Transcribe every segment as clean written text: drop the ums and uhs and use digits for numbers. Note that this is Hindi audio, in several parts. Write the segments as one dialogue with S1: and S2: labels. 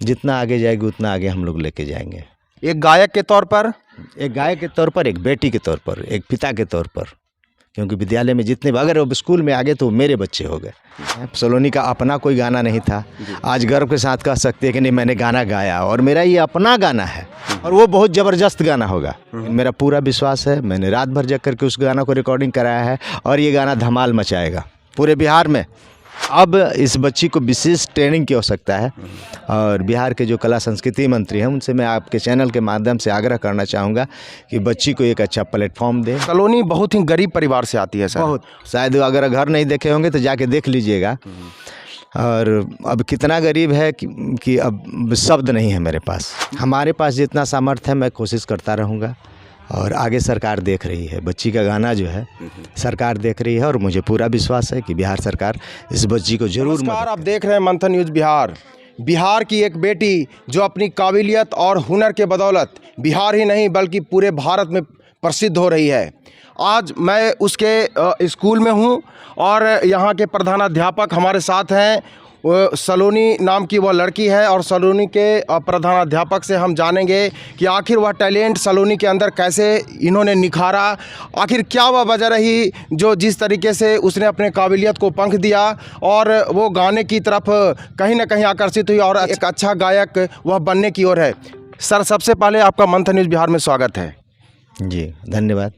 S1: जितना आगे जाएगी उतना आगे हम लोग लेके जाएंगे।
S2: एक गायक के तौर पर,
S1: एक गायक के तौर पर, एक बेटी के तौर पर, एक पिता के तौर पर, क्योंकि विद्यालय में जितने अगर वो स्कूल में आगे तो मेरे बच्चे हो गए। सलोनी का अपना कोई गाना नहीं था, आज गर्व के साथ कह सकते हैं कि नहीं मैंने गाना गाया और मेरा ये अपना गाना है और वो बहुत ज़बरदस्त गाना होगा, मेरा पूरा विश्वास है। मैंने रात भर जग करके उस गाना को रिकॉर्डिंग कराया है और ये गाना धमाल मचाएगा पूरे बिहार में। अब इस बच्ची को विशेष ट्रेनिंग की आवश्यकता है और बिहार के जो कला संस्कृति मंत्री हैं उनसे मैं आपके चैनल के माध्यम से आग्रह करना चाहूँगा कि बच्ची को एक अच्छा प्लेटफॉर्म दें।
S2: सलोनी बहुत ही गरीब परिवार से आती है सर।
S1: बहुत, शायद अगर घर नहीं देखे होंगे तो जाके देख लीजिएगा। और अब कितना गरीब है कि अब शब्द नहीं है मेरे पास। हमारे पास जितना सामर्थ्य है मैं कोशिश करता रहूँगा और आगे सरकार देख रही है। बच्ची का गाना जो है सरकार देख रही है और मुझे पूरा विश्वास है कि बिहार सरकार इस बच्ची को जरूर
S2: नमस्कार, आप देख रहे हैं मंथन न्यूज़ बिहार। बिहार की एक बेटी जो अपनी काबिलियत और हुनर के बदौलत बिहार ही नहीं बल्कि पूरे भारत में प्रसिद्ध हो रही है। आज मैं उसके स्कूल में हूँ और यहाँ के प्रधानाध्यापक हमारे साथ हैं। सलोनी नाम की वह लड़की है और सलोनी के प्रधानाध्यापक से हम जानेंगे कि आखिर वह टैलेंट सलोनी के अंदर कैसे इन्होंने निखारा, आखिर क्या वह वजह रही जो जिस तरीके से उसने अपने काबिलियत को पंख दिया और वो गाने की तरफ कहीं ना कहीं आकर्षित हुई और एक अच्छा गायक वह बनने की ओर है। सर, सबसे पहले आपका मंथन न्यूज़ बिहार में स्वागत है।
S1: जी धन्यवाद।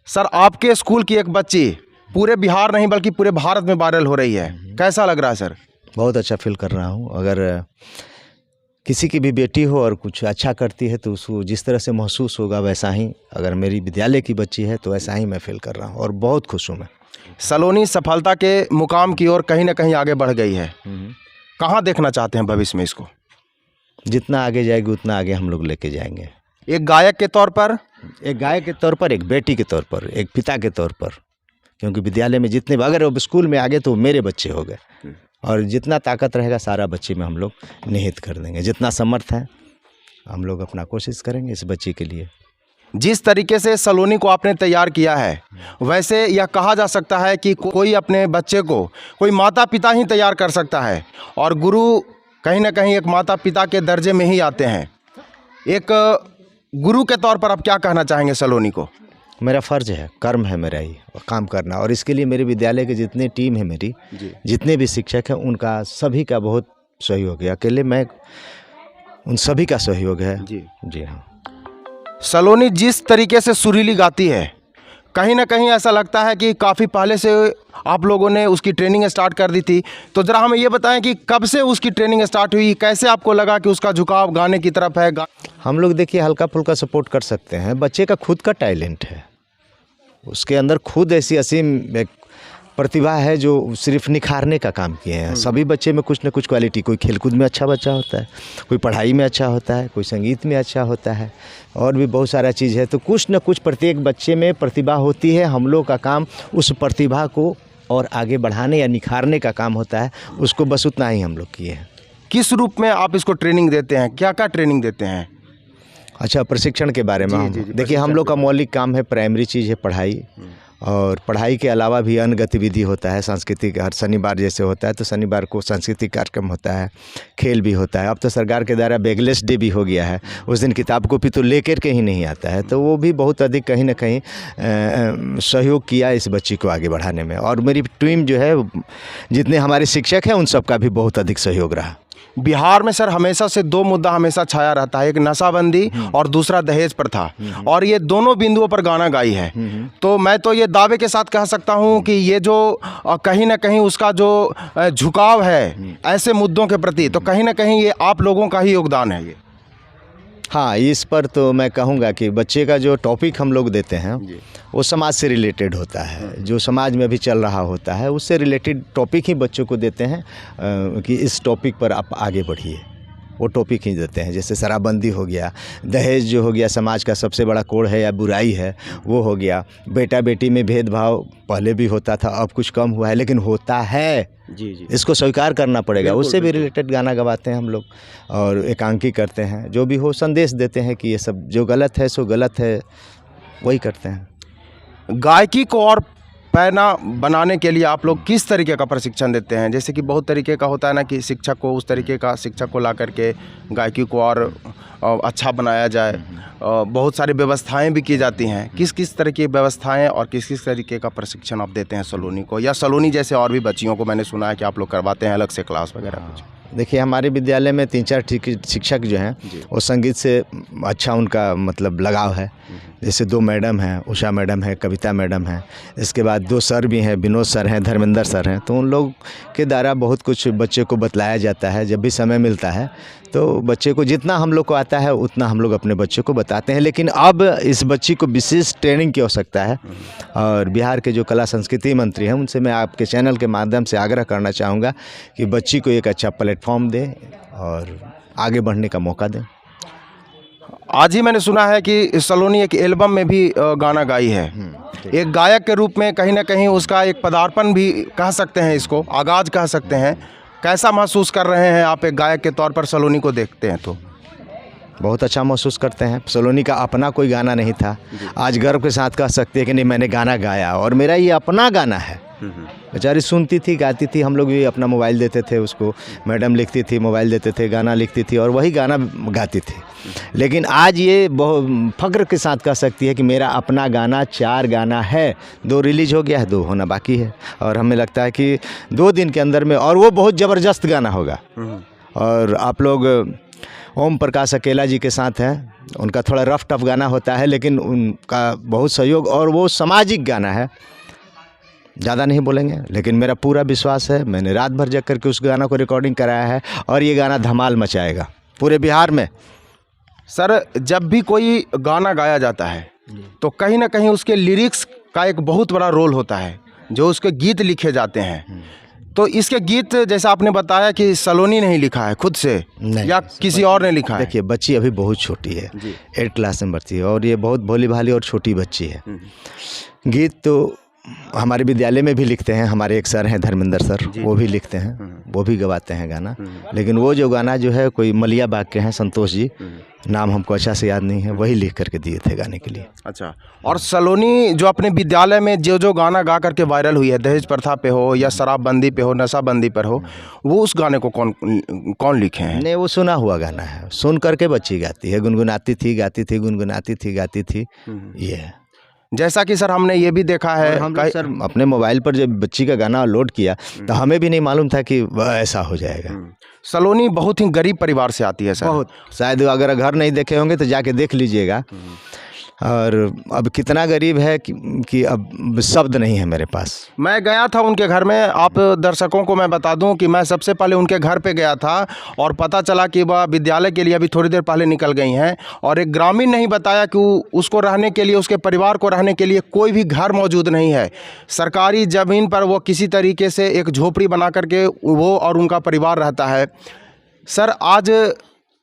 S2: सर, आपके स्कूल की एक बच्ची पूरे बिहार नहीं बल्कि पूरे भारत में वायरल हो रही है, कैसा लग रहा है सर?
S1: बहुत अच्छा फील कर रहा हूँ। अगर किसी की भी बेटी हो और कुछ अच्छा करती है तो उसको जिस तरह से महसूस होगा वैसा ही, अगर मेरी विद्यालय की बच्ची है तो ऐसा ही मैं फील कर रहा हूँ और बहुत खुश हूँ मैं।
S2: सलोनी सफलता के मुकाम की ओर कहीं ना कहीं आगे बढ़ गई है। कहाँ देखना चाहते हैं भविष्य में इसको?
S1: जितना आगे जाएगी उतना आगे हम लोग लेके जाएंगे।
S2: एक गायक के तौर पर,
S1: एक गायक के तौर पर, एक बेटी के तौर पर, एक पिता के तौर पर, क्योंकि विद्यालय में जितने अगर वो स्कूल में आगे तो मेरे बच्चे हो गए और जितना ताकत रहेगा सारा बच्ची में हम लोग निहित कर देंगे। जितना समर्थ है हम लोग अपना कोशिश करेंगे इस बच्ची के लिए।
S2: जिस तरीके से सलोनी को आपने तैयार किया है वैसे यह कहा जा सकता है कि कोई अपने बच्चे को कोई माता पिता ही तैयार कर सकता है और गुरु कहीं ना कहीं एक माता पिता के दर्जे में ही आते हैं। एक गुरु के तौर पर आप क्या कहना चाहेंगे सलोनी को?
S1: मेरा फ़र्ज़ है, कर्म है मेरा ही काम करना और इसके लिए मेरे विद्यालय के जितने टीम है मेरी, जितने भी शिक्षक हैं उनका सभी का बहुत सहयोग है। अकेले मैं उन सभी का सहयोग है। जी हाँ।
S2: सलोनी जिस तरीके से सुरीली गाती है कहीं ना कहीं ऐसा लगता है कि काफ़ी पहले से आप लोगों ने उसकी ट्रेनिंग स्टार्ट कर दी थी, तो ज़रा हमें ये बताएं कि कब से उसकी ट्रेनिंग स्टार्ट हुई, कैसे आपको लगा कि उसका झुकाव गाने की तरफ है?
S1: हम लोग देखिए हल्का फुल्का सपोर्ट कर सकते हैं। बच्चे का खुद का टैलेंट है, उसके अंदर खुद ऐसी असीम एक प्रतिभा है जो सिर्फ निखारने का काम किए हैं। सभी बच्चे में कुछ न कुछ क्वालिटी, कोई खेलकूद में अच्छा बच्चा होता है, कोई पढ़ाई में अच्छा होता है, कोई संगीत में अच्छा होता है और भी बहुत सारा चीज़ है। तो कुछ न कुछ प्रत्येक बच्चे में प्रतिभा होती है। हम लोग का काम उस प्रतिभा को और आगे बढ़ाने या निखारने का काम होता है, उसको बस उतना ही हम लोग किए हैं।
S2: किस रूप में आप इसको ट्रेनिंग देते हैं, क्या क्या ट्रेनिंग देते हैं?
S1: अच्छा, प्रशिक्षण के बारे में देखिए, हम लोग का मौलिक काम है, प्राइमरी चीज़ है पढ़ाई और पढ़ाई के अलावा भी अन्य गतिविधि होता है। सांस्कृतिक, हर शनिवार जैसे होता है तो शनिवार को सांस्कृतिक कार्यक्रम होता है, खेल भी होता है। अब तो सरकार के द्वारा बैगलेस डे भी हो गया है, उस दिन किताब कॉपी तो लेकर के ही नहीं आता है, तो वो भी बहुत अधिक कहीं ना कहीं सहयोग किया इस बच्ची को आगे बढ़ाने में। और मेरी टीम जो है, जितने हमारे शिक्षक हैं उन सब का भी बहुत अधिक सहयोग रहा।
S2: बिहार में सर हमेशा से दो मुद्दा हमेशा छाया रहता है, एक नशाबंदी और दूसरा दहेज प्रथा, और ये दोनों बिंदुओं पर गाना गाई है। तो मैं तो ये दावे के साथ कह सकता हूँ कि ये जो कहीं ना कहीं उसका जो झुकाव है ऐसे मुद्दों के प्रति, तो कहीं ना कहीं ये आप लोगों का ही योगदान है ये।
S1: हाँ, इस पर तो मैं कहूँगा कि बच्चे का जो टॉपिक हम लोग देते हैं वो समाज से रिलेटेड होता है, जो समाज में भी चल रहा होता है उससे रिलेटेड टॉपिक ही बच्चों को देते हैं कि इस टॉपिक पर आप आगे बढ़िए, वो टॉपिक ही देते हैं। जैसे शराबबंदी हो गया, दहेज जो हो गया समाज का सबसे बड़ा कोड़ है या बुराई है, वो हो गया। बेटा बेटी में भेदभाव पहले भी होता था, अब कुछ कम हुआ है लेकिन होता है, इसको स्वीकार करना पड़ेगा। उससे भी रिलेटेड गाना गवाते हैं हम लोग और एकांकी करते हैं, जो भी हो संदेश देते हैं कि ये सब जो गलत है सो गलत है, वही करते हैं।
S2: गायकी को और पैना बनाने के लिए आप लोग किस तरीके का प्रशिक्षण देते हैं? जैसे कि बहुत तरीके का होता है ना कि शिक्षक को उस तरीके का शिक्षक को ला करके गायकी को और अच्छा बनाया जाए। बहुत सारी व्यवस्थाएं भी की जाती हैं। किस किस तरह की व्यवस्थाएं और किस किस तरीके का प्रशिक्षण आप देते हैं सलोनी को, या सलोनी जैसे और भी बच्चियों को मैंने सुना है कि आप लोग करवाते हैं अलग से क्लास वगैरह कुछ?
S1: देखिए, हमारे विद्यालय में 3-4 शिक्षक जो हैं वो संगीत से अच्छा उनका मतलब लगाव है। जैसे 2 मैडम हैं, उषा मैडम है, कविता मैडम है। इसके बाद 2 सर भी हैं, विनोद सर हैं, धर्मेंद्र सर हैं। तो उन लोग के द्वारा बहुत कुछ बच्चे को बतलाया जाता है। जब भी समय मिलता है तो बच्चे को जितना हम लोग को आता है उतना हम लोग अपने बच्चे को बताते हैं। लेकिन अब इस बच्ची को विशेष ट्रेनिंग की आवश्यकता है और बिहार के जो कला संस्कृति मंत्री हैं उनसे मैं आपके चैनल के माध्यम से आग्रह करना चाहूँगा कि बच्ची को एक अच्छा प्लेटफॉर्म दें और आगे बढ़ने का मौका दें।
S2: आज ही मैंने सुना है कि सलोनी एक एल्बम में भी गाना गाई है। एक गायक के रूप में कहीं ना कहीं उसका एक पदार्पण भी कह सकते हैं, इसको आगाज़ कह सकते हैं। कैसा महसूस कर रहे हैं आप एक गायक के तौर पर सलोनी को देखते हैं तो?
S1: बहुत अच्छा महसूस करते हैं। सलोनी का अपना कोई गाना नहीं था, आज गर्व के साथ कह सकते हैं कि नहीं, मैंने गाना गाया और मेरा ये अपना गाना है। बेचारी सुनती थी, गाती थी, हम लोग भी अपना मोबाइल देते थे उसको, मैडम लिखती थी, मोबाइल देते थे, गाना लिखती थी और वही गाना गाती थी। लेकिन आज ये बहुत फ़ख्र के साथ कह सकती है कि मेरा अपना गाना 4 गाना है, 2 रिलीज़ हो गया है, 2 होना बाकी है। और हमें लगता है कि 2 दिन के अंदर में, और वो बहुत ज़बरदस्त गाना होगा। और आप लोग ओम प्रकाश अकेला जी के साथ हैं, उनका थोड़ा रफ टफ गाना होता है लेकिन उनका बहुत सहयोग, और वो सामाजिक गाना है। ज़्यादा नहीं बोलेंगे लेकिन मेरा पूरा विश्वास है, मैंने रात भर जग करके उस गाना को रिकॉर्डिंग कराया है और ये गाना धमाल मचाएगा पूरे बिहार में।
S2: सर, जब भी कोई गाना गाया जाता है तो कहीं ना कहीं उसके लिरिक्स का एक बहुत बड़ा रोल होता है, जो उसके गीत लिखे जाते हैं। तो इसके गीत जैसा आपने बताया कि सलोनी नहीं लिखा है खुद से, या किसी और ने लिखा है?
S1: देखिए, बच्ची अभी बहुत छोटी है, 8 क्लास में पढ़ती है और ये बहुत भोली भाली और छोटी बच्ची है। गीत तो हमारे विद्यालय में भी लिखते हैं, हमारे एक सर हैं धर्मेंद्र सर, वो भी लिखते हैं, वो भी गवाते हैं गाना। लेकिन वो जो गाना जो है कोई मलिया बाग के हैं, संतोष जी, नाम हमको अच्छा से याद नहीं है, वही लिख करके दिए थे गाने के लिए।
S2: अच्छा, और सलोनी जो अपने विद्यालय में जो गाना गा करके वायरल हुई है, दहेज प्रथा पे हो या शराबबंदी पे हो, नशाबंदी पर हो, वो उस गाने को कौन लिखे हैं?
S1: नहीं, वो सुना हुआ गाना है, सुन करके बच्ची गाती है, गुनगुनाती थी, गाती थी, गुनगुनाती थी, गाती थी, ये है।
S2: जैसा कि सर हमने ये भी देखा है,
S1: हम सर अपने मोबाइल पर जब बच्ची का गाना लोड किया तो हमें भी नहीं मालूम था कि वह ऐसा हो जाएगा।
S2: सलोनी बहुत ही गरीब परिवार से आती है सर।
S1: बहुत, शायद अगर घर नहीं देखे होंगे तो जाके देख लीजिएगा। और अब कितना गरीब है कि अब शब्द नहीं है मेरे पास।
S2: मैं गया था उनके घर में, आप दर्शकों को मैं बता दूं कि मैं सबसे पहले उनके घर पे गया था और पता चला कि वह विद्यालय के लिए अभी थोड़ी देर पहले निकल गई हैं, और एक ग्रामीण नहीं बताया कि उसको रहने के लिए, उसके परिवार को रहने के लिए कोई भी घर मौजूद नहीं है। सरकारी ज़मीन पर वो किसी तरीके से एक झोपड़ी बना करके वो और उनका परिवार रहता है। सर, आज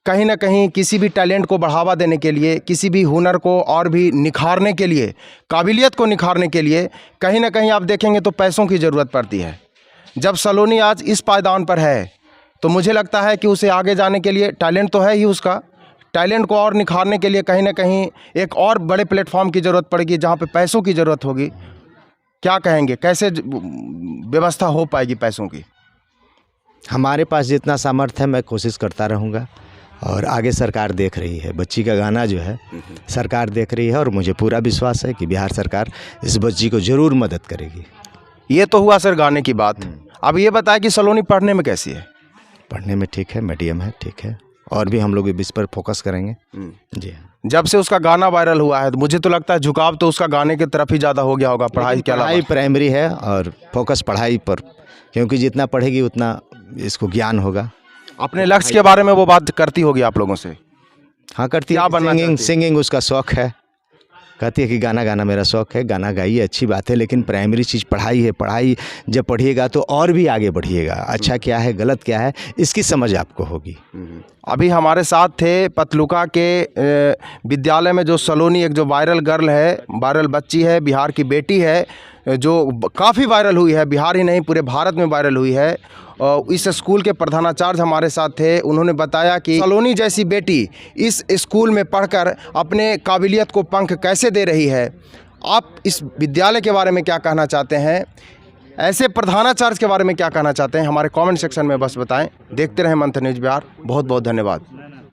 S2: कहीं ना कहीं किसी भी टैलेंट को बढ़ावा देने के लिए, किसी भी हुनर को और भी निखारने के लिए, काबिलियत को निखारने के लिए कहीं ना कहीं आप देखेंगे तो पैसों की ज़रूरत पड़ती है। जब सलोनी आज इस पायदान पर है तो मुझे लगता है कि उसे आगे जाने के लिए, टैलेंट तो है ही उसका, टैलेंट को और निखारने के लिए कहीं ना कहीं एक और बड़े प्लेटफॉर्म की ज़रूरत पड़ेगी जहाँ पर पैसों की ज़रूरत होगी। क्या कहेंगे, कैसे व्यवस्था हो पाएगी पैसों की?
S1: हमारे पास जितना सामर्थ्य है मैं कोशिश करता रहूँगा, और आगे सरकार देख रही है। बच्ची का गाना जो है सरकार देख रही है और मुझे पूरा विश्वास है कि बिहार सरकार इस बच्ची को ज़रूर मदद करेगी।
S2: ये तो हुआ सर गाने की बात। अब ये बताया कि सलोनी पढ़ने में कैसी है?
S1: पढ़ने में ठीक है, मीडियम है, ठीक है, और भी हम लोग इस पर फोकस करेंगे। जी,
S2: जब से उसका गाना वायरल हुआ है तो मुझे तो लगता है झुकाव तो उसका गाने की तरफ ही ज़्यादा हो गया होगा, पढ़ाई के अलावा।
S1: पढ़ाई प्राइमरी है और फोकस पढ़ाई पर, क्योंकि जितना पढ़ेगी उतना इसको ज्ञान होगा।
S2: अपने लक्ष्य के बारे में वो बात करती होगी आप लोगों से?
S1: हाँ, करती है। सिंगिंग उसका शौक़ है, कहती है कि गाना गाना मेरा शौक़ है, गाना गाइए, अच्छी बात है, लेकिन प्राइमरी चीज़ पढ़ाई है। पढ़ाई जब पढ़िएगा तो और भी आगे बढ़िएगा, अच्छा क्या है गलत क्या है इसकी समझ आपको होगी।
S2: अभी हमारे साथ थे पतलुका के विद्यालय में जो सलोनी, एक जो वायरल गर्ल है, वायरल बच्ची है, बिहार की बेटी है, जो काफ़ी वायरल हुई है, बिहार ही नहीं पूरे भारत में वायरल हुई है। इस स्कूल के प्रधानाचार्य हमारे साथ थे, उन्होंने बताया कि सलोनी जैसी बेटी इस स्कूल में पढ़कर अपने काबिलियत को पंख कैसे दे रही है। आप इस विद्यालय के बारे में क्या कहना चाहते हैं, ऐसे प्रधानाचार्य के बारे में क्या कहना चाहते हैं, हमारे कमेंट सेक्शन में बस बताएं। देखते रहें मंथन न्यूज़ बिहार। बहुत बहुत धन्यवाद।